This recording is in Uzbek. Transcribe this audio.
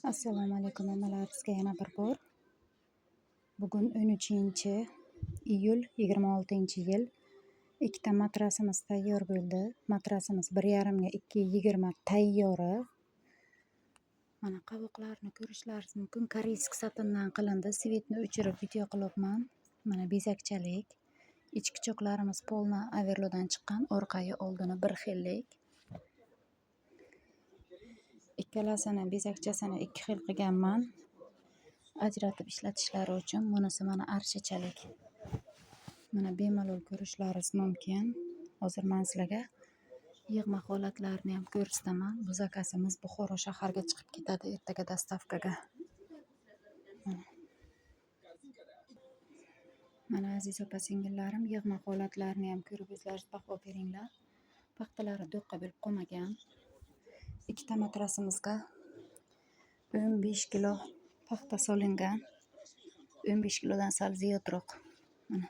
Assalomu alaykum ommalar, sizga yana bir bor. Bugun 13-iyul 26-yil. Ikkita matrasimiz tayyor bo'ldi. Matrasimiz 1,5 ga 2,20 tayyori. Mana qovoqlarni ko'rishlaringiz mumkin. Koreysk satindan qilindi. Svetni o'chirib video qilyapman. Mana bezakchalik. Ichki cho'qlarimiz polna overlodan chiqqan, orqayi oldini bir xillik. Ikkalasini bezakchasini ikki xil qilganman. Ajratib ishlatishlari uchun. Bunisi mana arshichalik. Mana bemalol ko'rishlaringiz mumkin. Hozir men sizlarga yig'ma holatlarini ham ko'rsataman. Bu zakazimiz Buxoro shaharga chiqib ketadi ertaga dostavkaga. Mana aziz opa-singillarim, yig'ma holatlarini ham ko'rib o'zlaringiz baho beringlar. Paxtalari do'qqa bo'lib qolmagan. Ikkita matrasimizga 15 kilo paxta solingan. 15 kilodan sal ziyodroq. Mana